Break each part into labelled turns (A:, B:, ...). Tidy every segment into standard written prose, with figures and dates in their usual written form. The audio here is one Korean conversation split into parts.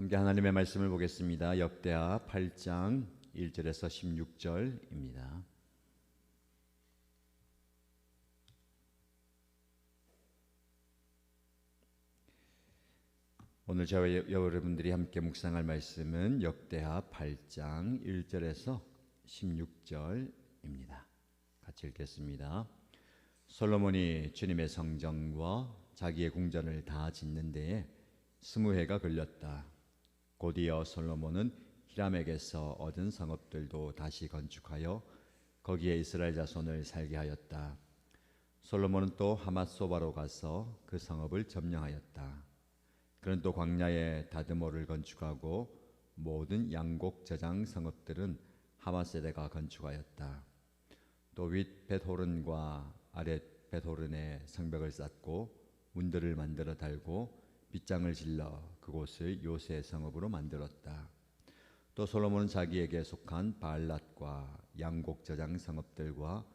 A: 함께 하나님의 말씀을 보겠습니다. 역대하 8장 1절에서 16절입니다. 오늘 저와 여러분들이 함께 묵상할 말씀은 역대하 8장 1절에서 16절입니다. 같이 읽겠습니다. 솔로몬이 주님의 성전과 자기의 궁전을 다 짓는 데에 20해가 걸렸다. 곧이어 솔로몬은 히람에게서 얻은 성읍들도 다시 건축하여 거기에 이스라엘 자손을 살게 하였다. 솔로몬은 또 하맛소바로 가서 그 성읍을 점령하였다. 그는 또 광야에 다드모를 건축하고 모든 양곡 저장 성읍들은 하맛세대가 건축하였다. 또 윗 벳호른과 아랫 벳호른에 성벽을 쌓고 문들을 만들어 달고 빗장을 질러 그곳을 요새 성읍으로 만들었다. 또 솔로몬은 자기에게 속한 바알랏과 양곡 저장 성읍들과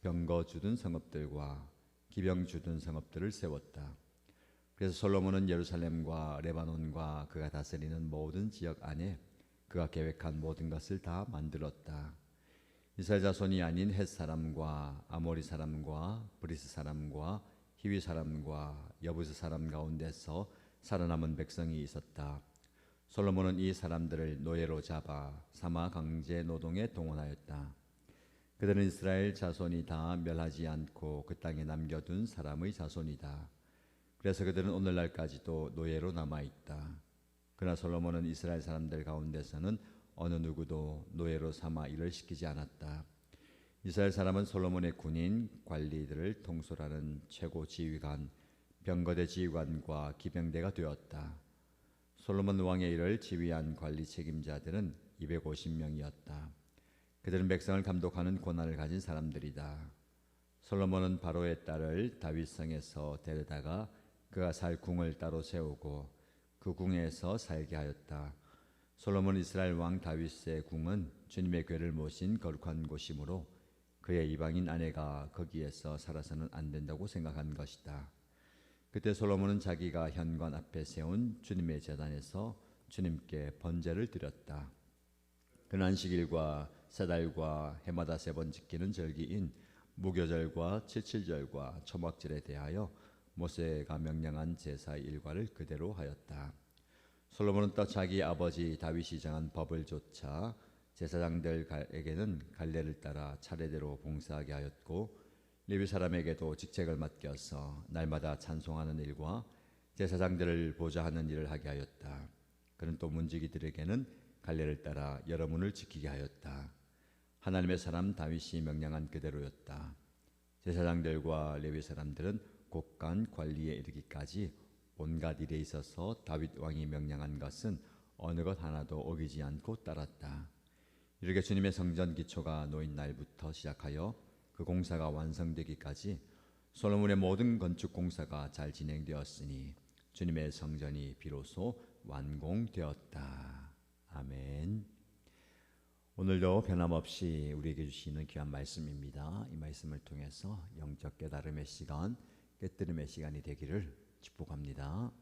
A: 병거 주둔 성읍들과 기병 주둔 성읍들을 세웠다. 그래서 솔로몬은 예루살렘과 레바논과 그가 다스리는 모든 지역 안에 그가 계획한 모든 것을 다 만들었다. 이스라엘 자손이 아닌 헷 사람과 아모리 사람과 브리스 사람과 히위 사람과 여부스 사람 가운데서 살아남은 백성이 있었다. 솔로몬은 이 사람들을 노예로 잡아 사마 강제 노동에 동원하였다. 그들은 이스라엘 자손이 다 멸하지 않고 그 땅에 남겨둔 사람의 자손이다. 그래서 그들은 오늘날까지도 노예로 남아있다. 그러나 솔로몬은 이스라엘 사람들 가운데서는 어느 누구도 노예로 삼아 일을 시키지 않았다. 이스라엘 사람은 솔로몬의 군인 관리들을 통솔하는 최고 지휘관, 병거대 지휘관과 기병대가 되었다. 솔로몬 왕의 일을 지휘한 관리 책임자들은 250명이었다. 그들은 백성을 감독하는 권한을 가진 사람들이다. 솔로몬은 바로의 딸을 다윗성에서 데려다가 그가 살 궁을 따로 세우고 그 궁에서 살게 하였다. 솔로몬 이스라엘 왕 다윗의 궁은 주님의 궤를 모신 거룩한 곳이므로 그의 이방인 아내가 거기에서 살아서는 안 된다고 생각한 것이다. 그때 솔로몬은 자기가 현관 앞에 세운 주님의 제단에서 주님께 번제를 드렸다. 그는 안식일과 세 달과 해마다 3번 지키는 절기인 무교절과 칠칠절과 초막절에 대하여 모세가 명령한 제사의 일과를 그대로 하였다. 솔로몬은 또 자기 아버지 다윗이 정한 법을 좇아 제사장들에게는 갈례를 따라 차례대로 봉사하게 하였고 레위 사람에게도 직책을 맡겨서 날마다 찬송하는 일과 제사장들을 보좌하는 일을 하게 하였다. 그는 또 문지기들에게는 갈례를 따라 여러 문을 지키게 하였다. 하나님의 사람 다윗이 명령한 그대로였다. 제사장들과 레위 사람들은 곳간 관리에 이르기까지 온갖 일에 있어서 다윗 왕이 명령한 것은 어느 것 하나도 어기지 않고 따랐다. 이렇게 주님의 성전 기초가 놓인 날부터 시작하여 그 공사가 완성되기까지 솔로몬의 모든 건축 공사가 잘 진행되었으니 주님의 성전이 비로소 완공되었다. 아멘. 오늘도 변함없이 우리에게 주시는 귀한 말씀입니다. 이 말씀을 통해서 영적 깨달음의 시간, 깨뜨림의 시간이 되기를 축복합니다.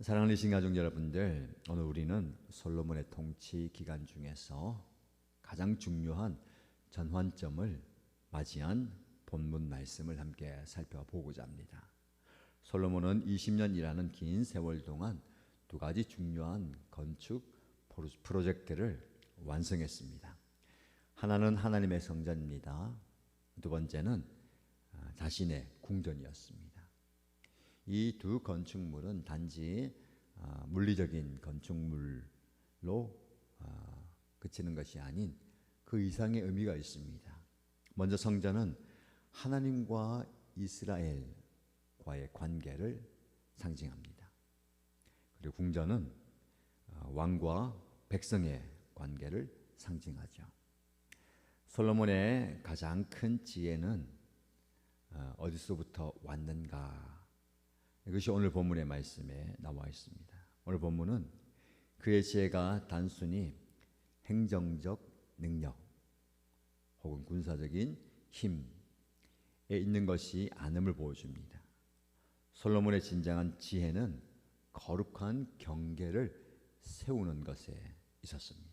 A: 사랑하는 신가족 여러분들, 오늘 우리는 솔로몬의 통치 기간 중에서 가장 중요한 전환점을 맞이한 본문 말씀을 함께 살펴보고자 합니다. 솔로몬은 20년이라는 긴 세월 동안 2가지 중요한 건축 프로젝트를 완성했습니다. 하나는 하나님의 성전입니다. 2번째는 자신의 궁전이었습니다. 이 2 건축물은 단지 물리적인 건축물로 그치는 것이 아닌 그 이상의 의미가 있습니다. 먼저 성전은 하나님과 이스라엘과의 관계를 상징합니다. 그리고 궁전은 왕과 백성의 관계를 상징하죠. 솔로몬의 가장 큰 지혜는 어디서부터 왔는가? 이것이 오늘 본문의 말씀에 나와 있습니다. 오늘 본문은 그의 지혜가 단순히 행정적 능력 혹은 군사적인 힘에 있는 것이 아님을 보여줍니다. 솔로몬의 진정한 지혜는 거룩한 경계를 세우는 것에 있었습니다.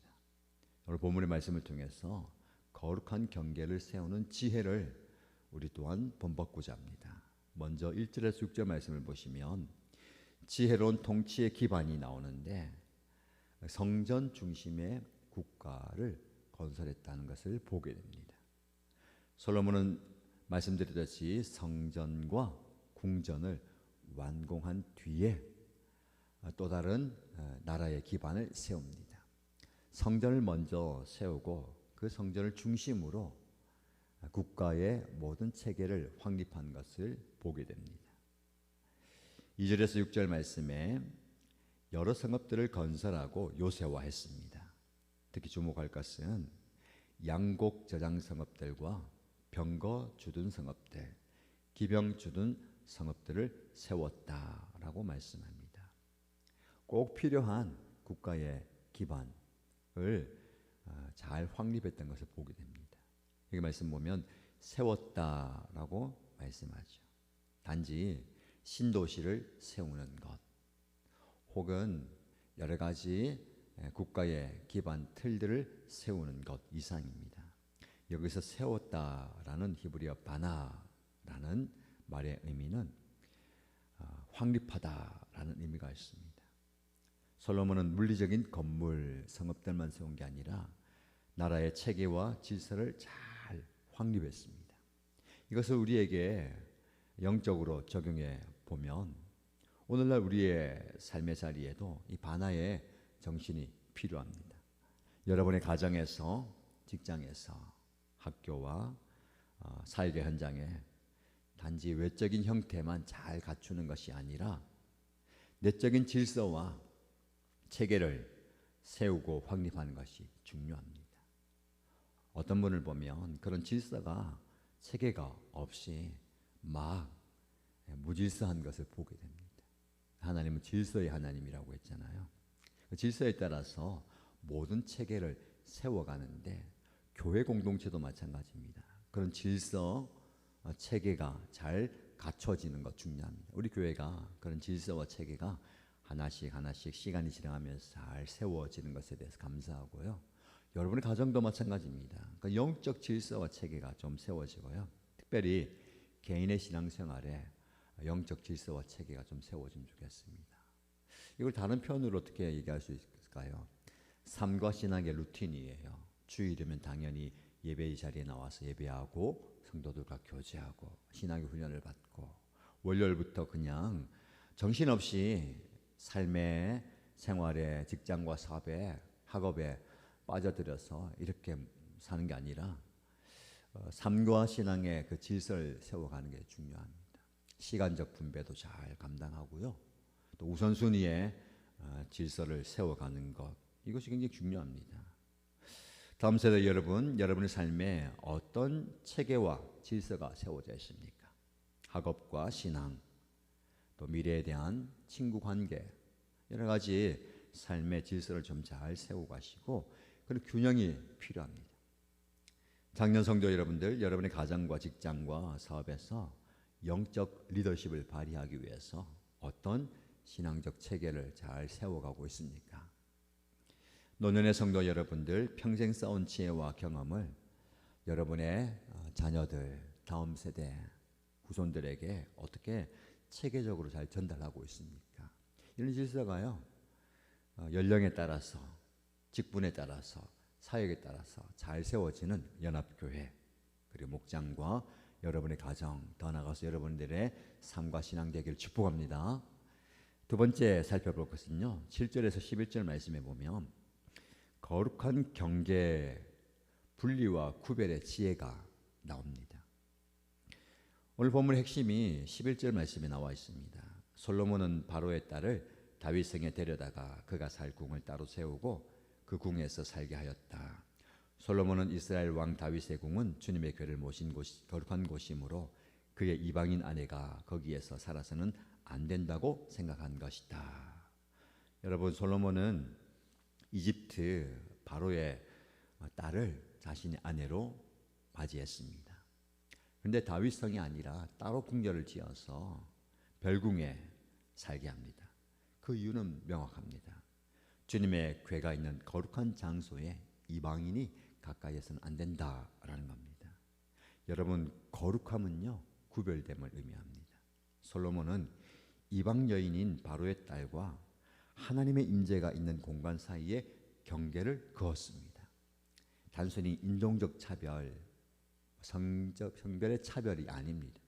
A: 오늘 본문의 말씀을 통해서 거룩한 경계를 세우는 지혜를 우리 또한 본받고자 합니다. 먼저 1절에서 6절 말씀을 보시면 지혜로운 통치의 기반이 나오는데 성전 중심의 국가를 건설했다는 것을 보게 됩니다. 솔로몬은 말씀드렸듯이 성전과 궁전을 완공한 뒤에 또 다른 나라의 기반을 세웁니다. 성전을 먼저 세우고 그 성전을 중심으로 국가의 모든 체계를 확립한 것을 보게 됩니다. 2절에서 6절 말씀에 여러 성읍들을 건설하고 요새화했습니다. 특히 주목할 것은 양곡 저장 성읍들과 병거 주둔 성읍들, 기병 주둔 성읍들을 세웠다라고 말씀합니다. 꼭 필요한 국가의 기반을 잘 확립했던 것을 보게 됩니다. 여기 말씀 보면 세웠다라고 말씀하죠. 단지 신도시를 세우는 것 혹은 여러 가지 국가의 기반 틀들을 세우는 것 이상입니다. 여기서 세웠다라는 히브리어 바나라는 말의 의미는 확립하다라는 의미가 있습니다. 솔로몬은 물리적인 건물, 성읍들만 세운 게 아니라 나라의 체계와 질서를 잘 확립했습니다. 이것을 우리에게 영적으로 적용해 보면 오늘날 우리의 삶의 자리에도 이 바나의 정신이 필요합니다. 여러분의 가정에서, 직장에서, 학교와 사회계 현장에 단지 외적인 형태만 잘 갖추는 것이 아니라 내적인 질서와 체계를 세우고 확립하는 것이 중요합니다. 어떤 분을 보면 그런 질서가 체계가 없이 막 무질서한 것을 보게 됩니다. 하나님은 질서의 하나님이라고 했잖아요. 그 질서에 따라서 모든 체계를 세워가는데 교회 공동체도 마찬가지입니다. 그런 질서, 체계가 잘 갖춰지는 것 중요합니다. 우리 교회가 그런 질서와 체계가 하나씩 시간이 지나가면서 잘 세워지는 것에 대해서 감사하고요. 여러분의 가정도 마찬가지입니다. 그러니까 영적 질서와 체계가 좀 세워지고요. 특별히 개인의 신앙생활에 영적 질서와 체계가 좀 세워지면 좋겠습니다. 이걸 다른 표현으로 어떻게 얘기할 수 있을까요? 삶과 신앙의 루틴이에요. 주일이면 당연히 예배의 자리에 나와서 예배하고 성도들과 교제하고 신앙의 훈련을 받고 월요일부터 그냥 정신없이 삶의 생활에 직장과 사업에 학업에 빠져들어서 이렇게 사는 게 아니라 삶과 신앙의 그 질서를 세워가는 게 중요합니다. 시간적 분배도 잘 감당하고요. 또 우선순위의 질서를 세워가는 것 이것이 굉장히 중요합니다. 다음 세대 여러분, 여러분의 삶에 어떤 체계와 질서가 세워져 있습니까? 학업과 신앙, 또 미래에 대한 친구 관계 여러 가지 삶의 질서를 좀 잘 세우고 가시고 그런 균형이 필요합니다. 작년 성도 여러분들, 여러분의 가정과 직장과 사업에서 영적 리더십을 발휘하기 위해서 어떤 신앙적 체계를 잘 세워가고 있습니까? 노년의 성도 여러분들, 평생 쌓은 지혜와 경험을 여러분의 자녀들, 다음 세대, 후손들에게 어떻게 체계적으로 잘 전달하고 있습니까? 이런 질서가요, 연령에 따라서, 직분에 따라서, 사역에 따라서 잘 세워지는 연합교회, 그리고 목장과 여러분의 가정, 더 나아가서 여러분들의 삶과 신앙 되기를 축복합니다. 두 번째 살펴볼 것은요, 7절에서 11절 말씀에 보면 거룩한 경계, 분리와 구별의 지혜가 나옵니다. 오늘 본문의 핵심이 11절 말씀에 나와 있습니다. 솔로몬은 바로의 딸을 다윗성에 데려다가 그가 살 궁을 따로 세우고 그 궁에서 살게 하였다. 솔로몬은 이스라엘 왕 다윗의 궁은 주님의 궤를 모신 거룩한 곳이므로 그의 이방인 아내가 거기에서 살아서는 안 된다고 생각한 것이다. 여러분, 솔로몬은 이집트 바로의 딸을 자신의 아내로 맞이했습니다. 그런데 다윗성이 아니라 따로 궁궐을 지어서 별궁에 살게 합니다. 그 이유는 명확합니다. 주님의 궤가 있는 거룩한 장소에 이방인이 가까이에서는 안 된다라는 겁니다. 여러분, 거룩함은요 구별됨을 의미합니다. 솔로몬은 이방 여인인 바로의 딸과 하나님의 임재가 있는 공간 사이에 경계를 그었습니다. 단순히 인종적 차별, 성별의 차별이 아닙니다.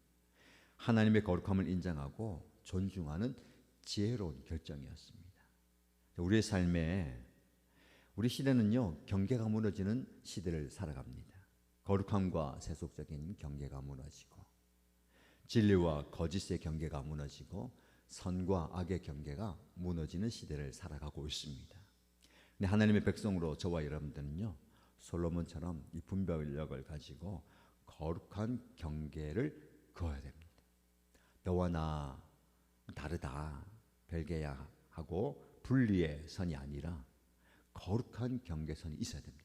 A: 하나님의 거룩함을 인정하고 존중하는 지혜로운 결정이었습니다. 우리의 삶에 우리 시대는요 경계가 무너지는 시대를 살아갑니다. 거룩함과 세속적인 경계가 무너지고 진리와 거짓의 경계가 무너지고 선과 악의 경계가 무너지는 시대를 살아가고 있습니다. 근데 하나님의 백성으로 저와 여러분들은요 솔로몬처럼 이 분별력을 가지고 거룩한 경계를 그어야 됩니다. 너와 나 다르다, 별개야 하고 분리의 선이 아니라 거룩한 경계선이 있어야 됩니다.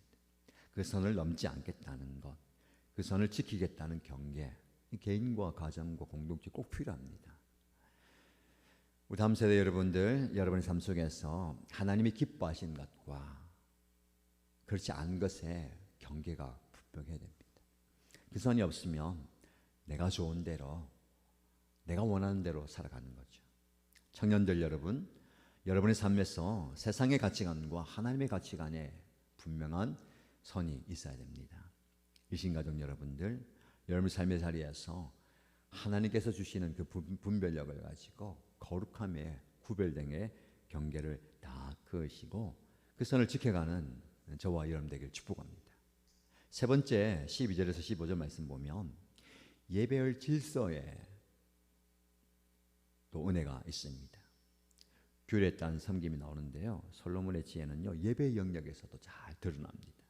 A: 그 선을 넘지 않겠다는 것, 그 선을 지키겠다는 경계, 개인과 가정과 공동체 꼭 필요합니다. 우리 다음 세대 여러분들, 여러분의 삶 속에서 하나님이 기뻐하시는 것과 그렇지 않은 것에 경계가 분명해야 됩니다. 그 선이 없으면 내가 좋은 대로, 내가 원하는 대로 살아가는 거죠. 청년들 여러분, 여러분의 삶에서 세상의 가치관과 하나님의 가치관에 분명한 선이 있어야 됩니다. 일신가족 여러분들, 여러분의 삶의 자리에서 하나님께서 주시는 그 분별력을 가지고 거룩함에 구별됨의 경계를 다 그으시고 그 선을 지켜가는 저와 여러분 되길 축복합니다. 세 번째 12절에서 15절 말씀 보면 예배의 질서에 또 은혜가 있습니다. 규례에 따른 섬김이 나오는데요. 솔로몬의 지혜는요 예배 영역에서도 잘 드러납니다.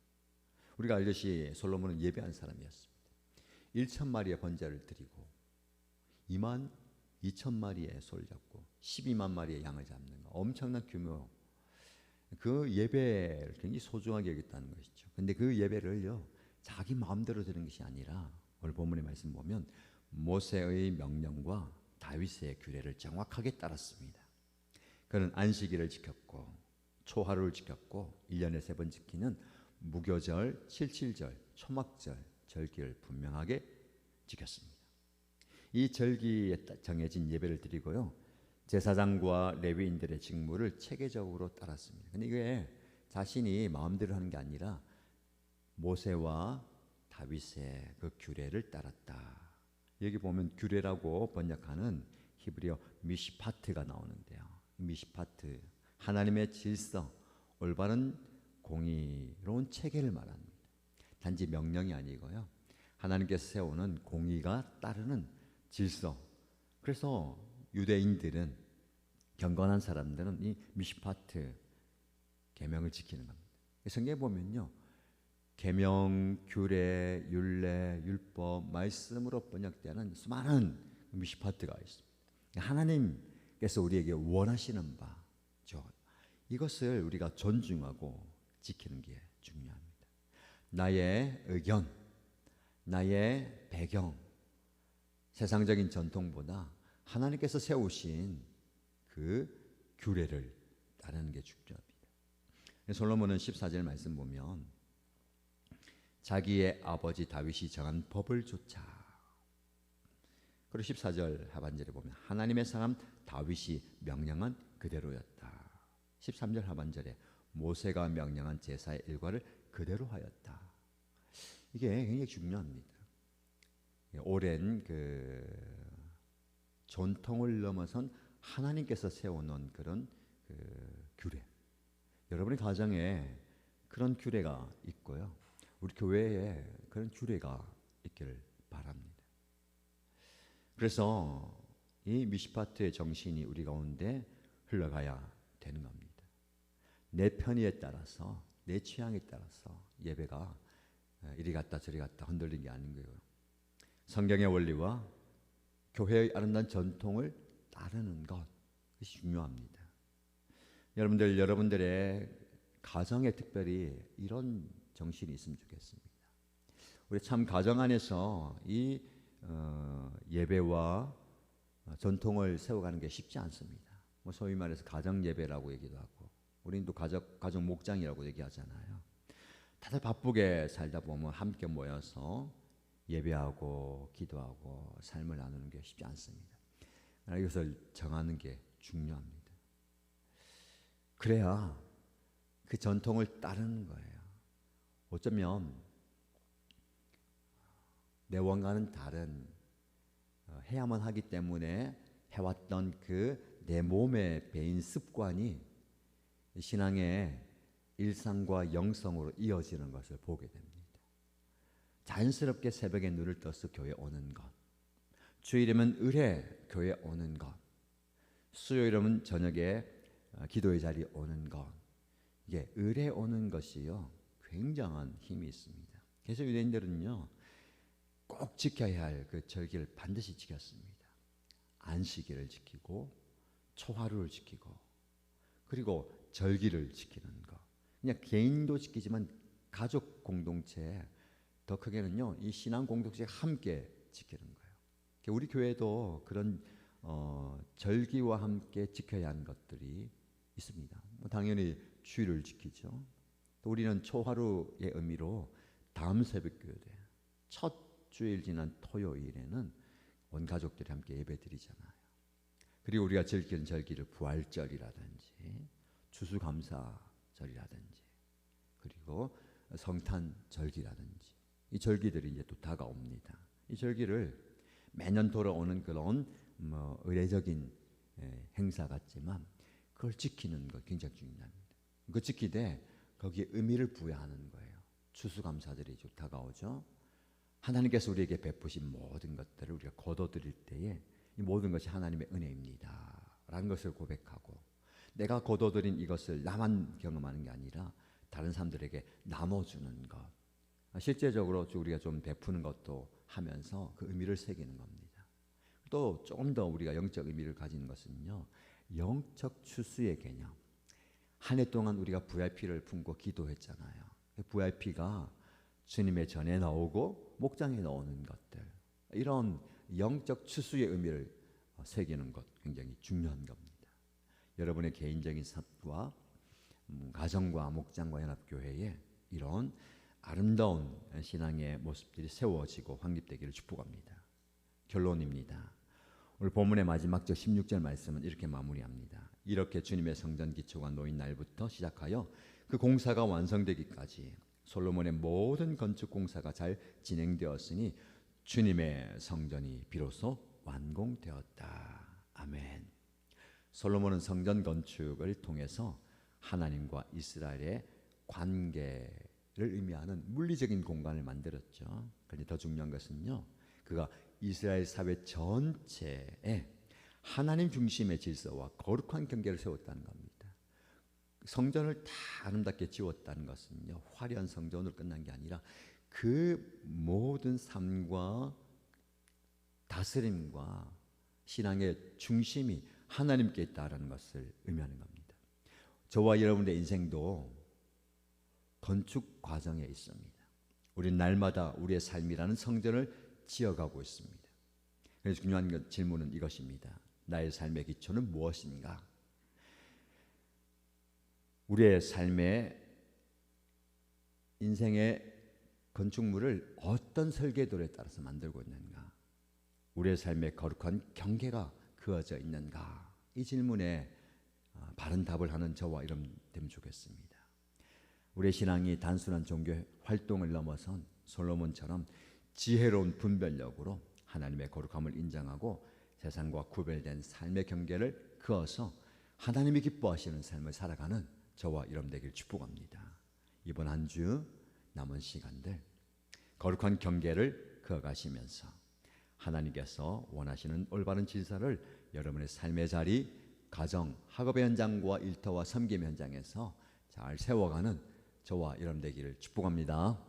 A: 우리가 알듯이 솔로몬은 예배한 사람이었습니다. 1,000마리의 번제를 드리고 22,000마리의 소를 잡고 12만 마리의 양을 잡는 거, 엄청난 규모. 그 예배를 굉장히 소중하게 여겼다는 것이죠. 근데 그 예배를요 자기 마음대로 드리는 것이 아니라 오늘 본문의 말씀 보면 모세의 명령과 다윗의 규례를 정확하게 따랐습니다. 그는 안식일을 지켰고 초하루를 지켰고 1년에 3번 지키는 무교절, 칠칠절, 초막절, 절기를 분명하게 지켰습니다. 이 절기에 정해진 예배를 드리고요. 제사장과 레위인들의 직무를 체계적으로 따랐습니다. 근데 이게 자신이 마음대로 하는 게 아니라 모세와 다윗의 그 규례를 따랐다. 여기 보면 규례라고 번역하는 히브리어 미시파트가 나오는데요. 미시파트, 하나님의 질서, 올바른 공의로운 체계를 말합니다. 단지 명령이 아니고요. 하나님께서 세우는 공의가 따르는 질서. 그래서 유대인들은, 경건한 사람들은 이 미시파트 계명을 지키는 겁니다. 성경에 보면요, 계명, 규례, 율례, 율법, 말씀으로 번역되는 수많은 미시파트가 있습니다. 하나님께서 우리에게 원하시는 바죠. 이것을 우리가 존중하고 지키는 게 중요합니다. 나의 의견, 나의 배경, 세상적인 전통보다 하나님께서 세우신 그 규례를 따르는 게 중요합니다. 솔로몬은 14절 말씀 보면 자기의 아버지 다윗이 정한 법을 좇아. 그리고 14절 하반절에 보면 하나님의 사람 다윗이 명령한 그대로였다. 13절 하반절에 모세가 명령한 제사의 일과를 그대로 하였다. 이게 굉장히 중요합니다. 오랜 그 전통을 넘어선 하나님께서 세워놓은 그런 그 규례. 여러분의 가정에 그런 규례가 있고요. 우리 교회에 그런 규례가 있기를 바랍니다. 그래서 이 미시파트의 정신이 우리 가운데 흘러가야 되는 겁니다. 내 편의에 따라서, 내 취향에 따라서 예배가 이리 갔다 저리 갔다 흔들리는 게 아닌 거예요. 성경의 원리와 교회의 아름다운 전통을 따르는 것, 그것이 중요합니다. 여러분들, 여러분들의 가정에 특별히 이런 정신이 있으면 좋겠습니다. 우리 참 가정 안에서 이 예배와 전통을 세워가는 게 쉽지 않습니다. 뭐 소위 말해서 가정 예배라고 얘기도 하고, 우리는 또 가족 목장이라고 얘기하잖아요. 다들 바쁘게 살다 보면 함께 모여서 예배하고 기도하고 삶을 나누는 게 쉽지 않습니다. 이것을 정하는 게 중요합니다. 그래야 그 전통을 따르는 거예요. 어쩌면 내원과는 다른 해야만 하기 때문에 해왔던 그 내 몸에 배인 습관이 신앙의 일상과 영성으로 이어지는 것을 보게 됩니다. 자연스럽게 새벽에 눈을 떠서 교회 오는 것, 주일이면 의례 교회 오는 것, 수요일이면 저녁에 기도의 자리에 오는 것, 이게 의례 오는 것이요 굉장한 힘이 있습니다. 그래서 유대인들은요 꼭 지켜야 할 그 절기를 반드시 지켰습니다. 안식일을 지키고 초하루를 지키고 그리고 절기를 지키는 것. 그냥 개인도 지키지만 가족 공동체 더 크게는요 이 신앙 공동체가 함께 지키는 거예요. 우리 교회도 그런 절기와 함께 지켜야 하는 것들이 있습니다. 당연히 주일을 지키죠. 또 우리는 초하루의 의미로 다음 새벽교회 첫 주일 지난 토요일에는 온 가족들이 함께 예배드리잖아요. 그리고 우리가 즐기는 절기를 부활절이라든지 추수감사절이라든지 그리고 성탄절기라든지 이 절기들이 이제 또 다가옵니다. 이 절기를 매년 돌아오는 그런 의례적인 행사 같지만 그걸 지키는 것 굉장히 중요합니다. 그 지키되 거기에 의미를 부여하는 거예요. 추수감사절이 좀 다가오죠. 하나님께서 우리에게 베푸신 모든 것들을 우리가 거둬들일 때에 이 모든 것이 하나님의 은혜입니다 라는 것을 고백하고 내가 거둬들인 이것을 나만 경험하는 게 아니라 다른 사람들에게 나눠주는 것, 실제적으로 우리가 좀 베푸는 것도 하면서 그 의미를 새기는 겁니다. 또 조금 더 우리가 영적 의미를 가지는 것은요 영적 추수의 개념. 한 해 동안 우리가 VIP를 품고 기도했잖아요. VIP가 주님의 전에 나오고 목장에 나오는 것들, 이런 영적 추수의 의미를 새기는 것 굉장히 중요한 겁니다. 여러분의 개인적인 삶과 가정과 목장과 연합교회에 이런 아름다운 신앙의 모습들이 세워지고 확립되기를 축복합니다. 결론입니다. 오늘 본문의 마지막 절 16절 말씀은 이렇게 마무리합니다. 이렇게 주님의 성전 기초가 놓인 날부터 시작하여 그 공사가 완성되기까지 솔로몬의 모든 건축 공사가 잘 진행되었으니 주님의 성전이 비로소 완공되었다. 아멘. 솔로몬은 성전 건축을 통해서 하나님과 이스라엘의 관계를 의미하는 물리적인 공간을 만들었죠. 그런데 더 중요한 것은요, 그가 이스라엘 사회 전체에 하나님 중심의 질서와 거룩한 경계를 세웠다는 겁니다. 성전을 다 아름답게 지었다는 것은요, 화려한 성전으로 끝난 게 아니라 그 모든 삶과 다스림과 신앙의 중심이 하나님께 있다는 것을 의미하는 겁니다. 저와 여러분의 인생도 건축 과정에 있습니다. 우리는 날마다 우리의 삶이라는 성전을 지어가고 있습니다. 그래서 중요한 질문은 이것입니다. 나의 삶의 기초는 무엇인가? 우리의 삶의 인생의 건축물을 어떤 설계도에 따라서 만들고 있는가? 우리의 삶의 거룩한 경계가 그어져 있는가? 이 질문에 바른 답을 하는 저와 여러분 되면 좋겠습니다. 우리의 신앙이 단순한 종교 활동을 넘어선 솔로몬처럼 지혜로운 분별력으로 하나님의 거룩함을 인정하고 세상과 구별된 삶의 경계를 그어서 하나님이 기뻐하시는 삶을 살아가는 저와 여러분 되길 축복합니다. 이번 한 주 남은 시간들 거룩한 경계를 그어가시면서 하나님께서 원하시는 올바른 질서를 여러분의 삶의 자리, 가정, 학업의 현장과 일터와 섬김의 현장에서 잘 세워가는 저와 여러분 되기를 축복합니다.